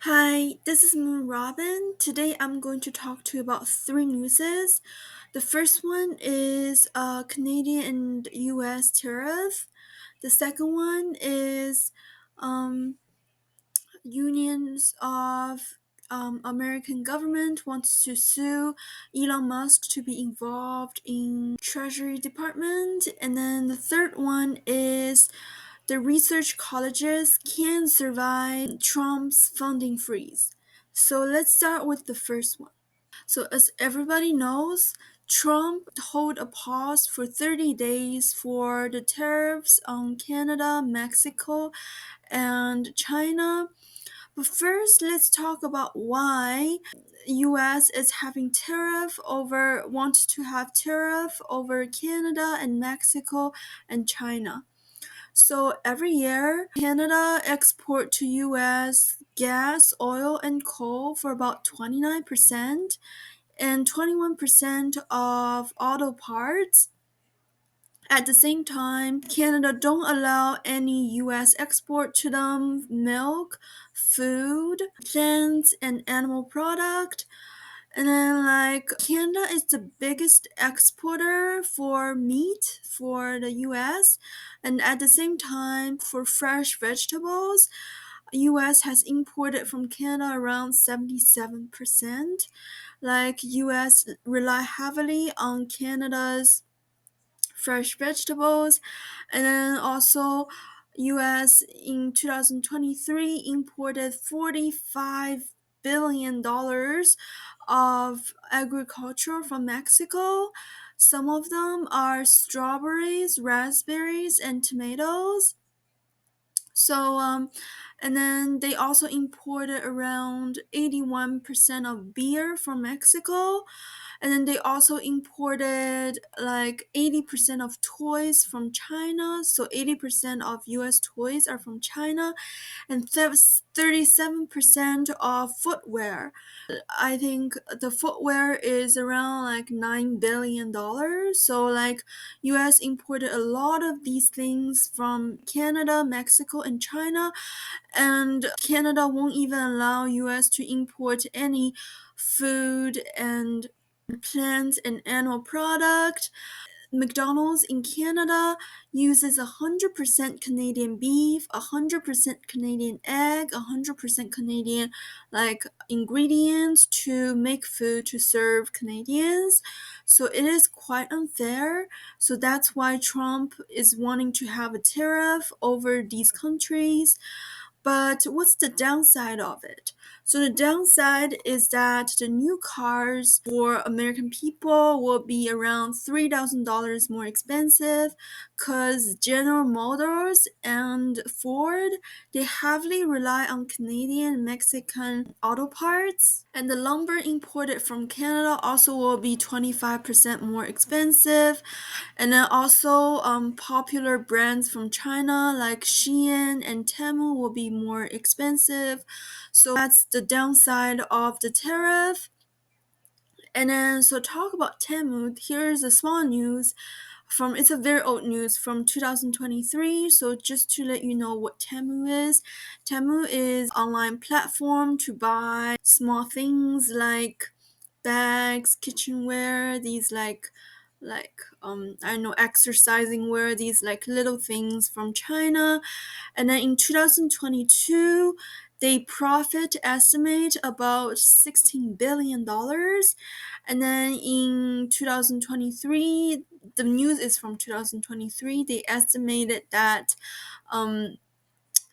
Hi, this is Moon Robin. Today I'm going to talk to you about three newses. The first one is Canadian and US tariff. The second one is um, unions of American government wants to sue Elon Musk to be involved in Treasury Department. And then the third one is the research colleges can survive Trump's funding freeze. So let's start with the first one. So as everybody knows, Trump hold a pause for 30 days for the tariffs on Canada, Mexico, and China. But first, let's talk about why US is having wants to have tariff over Canada and Mexico and China. So every year, Canada export to US gas, oil, and coal for about 29% and 21% of auto parts. At the same time, Canada don't allow any US export to them milk, food, plants, and animal product. And then Canada is the biggest exporter for meat for the US, and at the same time for fresh vegetables, US has imported from Canada around 77%. US rely heavily on Canada's fresh vegetables, and then also US in 2023 imported $45 billion of agriculture from Mexico. Some of them are strawberries, raspberries, and tomatoes. So, and then they also imported around 81% of beer from Mexico. And then they also imported 80% of toys from China. So 80% of US toys are from China, and 37% of footwear. I think the footwear is around $9 billion. So US imported a lot of these things from Canada, Mexico, and China, and Canada won't even allow US to import any food and plant and animal product. McDonald's in Canada uses 100% Canadian beef, 100% Canadian egg, 100% Canadian ingredients to make food to serve Canadians. So it is quite unfair. So that's why Trump is wanting to have a tariff over these countries. But what's the downside of it? So the downside is that the new cars for American people will be around $3,000 more expensive because General Motors and Ford, they heavily rely on Canadian and Mexican auto parts. And the lumber imported from Canada also will be 25% more expensive. And then also popular brands from China like Shein and Temu will be more expensive. So that's the downside of the tariff. And then so talk about Temu. Here's a small news it's a very old news from 2023. So just to let you know what Temu is. Temu is an online platform to buy small things like bags, kitchenware, these I don't know, exercising wear, these little things from China. And then in 2022, they profit estimate about $16 billion. And then in 2023, the news is from 2023, they estimated that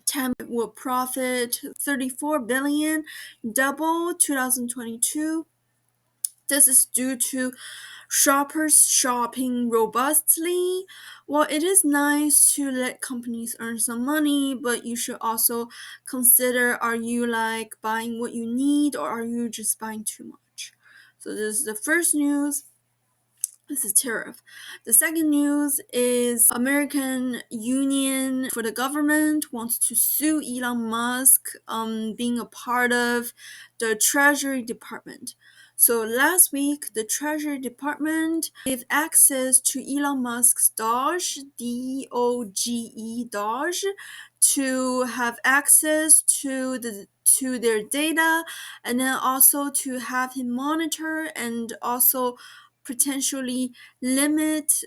Tem will profit 34 billion, double 2022. This is due to shoppers shopping robustly. Well, it is nice to let companies earn some money, but you should also consider, are you buying what you need, or are you just buying too much? So this is the first news. This is tariff. The second news is American Union for the government wants to sue Elon Musk being a part of the Treasury Department. So last week, the Treasury Department gave access to Elon Musk's DOGE, DOGE, to have access to their data, and then also to have him monitor and also potentially limit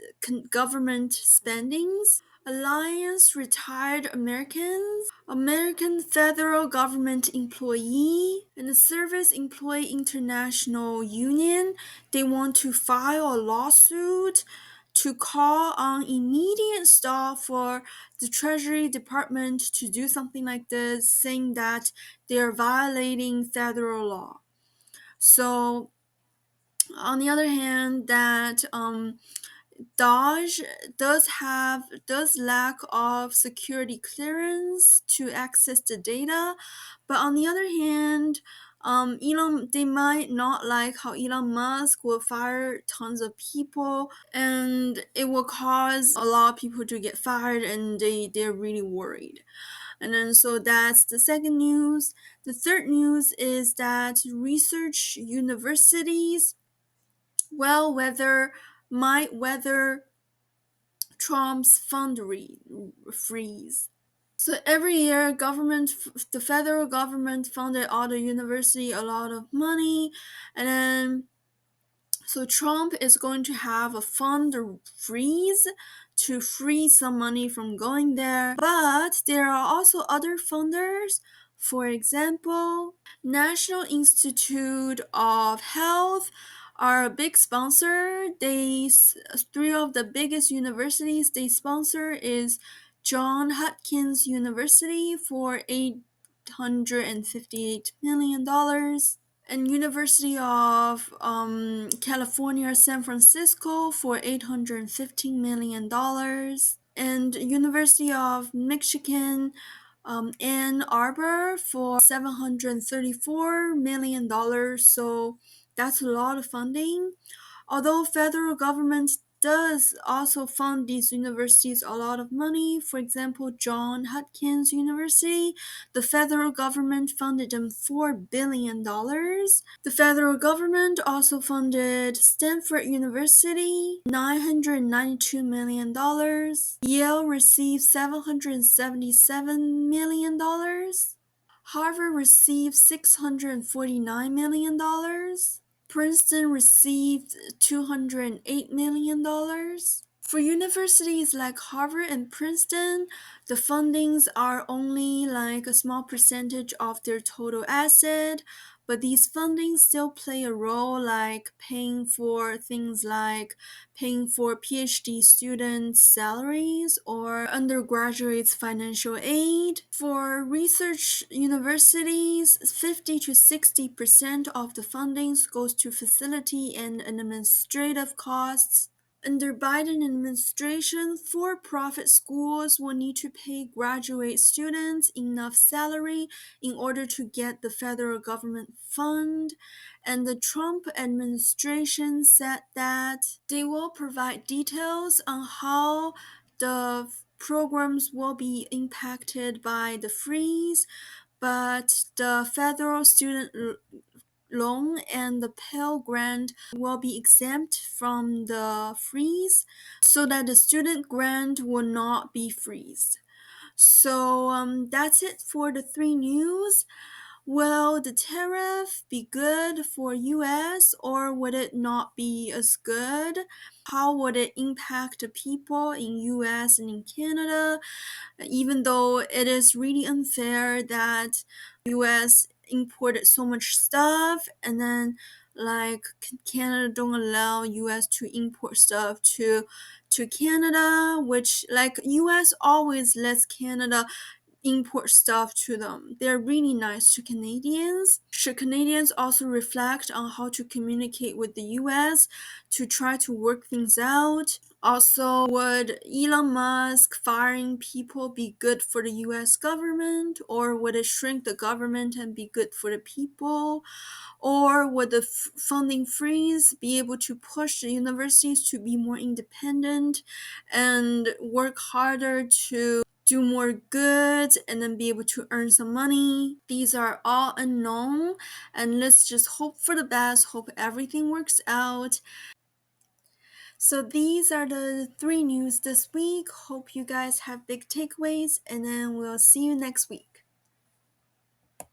government spendings. Alliance Retired Americans, American Federal Government Employee, and the Service Employee International Union, they want to file a lawsuit to call on immediate stop for the Treasury Department to do something like this, saying that they are violating federal law. So, on the other hand, that DOGE does lack of security clearance to access the data, but on the other hand, they might not like how Elon Musk will fire tons of people, and it will cause a lot of people to get fired, and they're really worried. And then so that's the second news. The third news is that research universities, well, might weather Trump's fund freeze. So every year, the federal government funded all the university a lot of money, and then so Trump is going to have a fund freeze to freeze some money from going there. But there are also other funders. For example, National Institute of Health are a big sponsor. Three of the biggest universities they sponsor is Johns Hopkins University for $858 million, and University of California, San Francisco for $815 million, and University of Michigan, Ann Arbor for $734 million. So that's a lot of funding. Although federal government does also fund these universities a lot of money, for example, Johns Hopkins University, the federal government funded them $4 billion. The federal government also funded Stanford University $992 million. Yale received $777 million. Harvard received $649 million. Princeton received $208 million. For universities like Harvard and Princeton, the fundings are only like a small percentage of their total asset, but these fundings still play a role, like paying for things like paying for PhD students' salaries or undergraduates' financial aid. For research universities, 50 to 60% of the fundings goes to facility and administrative costs. Under Biden administration, for-profit schools will need to pay graduate students enough salary in order to get the federal government fund, and the Trump administration said that they will provide details on how the programs will be impacted by the freeze, but the federal student loan and the Pell Grant will be exempt from the freeze, so that the student grant will not be freezed. So that's it for the three news. Will the tariff be good for US, or would it not be as good? How would it impact the people in US and in Canada? Even though it is really unfair that US imported so much stuff, and then like Canada don't allow US to import stuff to Canada, which like US always lets Canada import stuff to them. They're really nice to Canadians. Should Canadians also reflect on how to communicate with the US to try to work things out? Also, would Elon Musk firing people be good for the US government, or would it shrink the government and be good for the people? Or would the funding freeze be able to push the universities to be more independent and work harder to do more good and then be able to earn some money? These are all unknown, and let's just hope for the best, hope everything works out. So these are the three news this week. Hope you guys have big takeaways, and then we'll see you next week.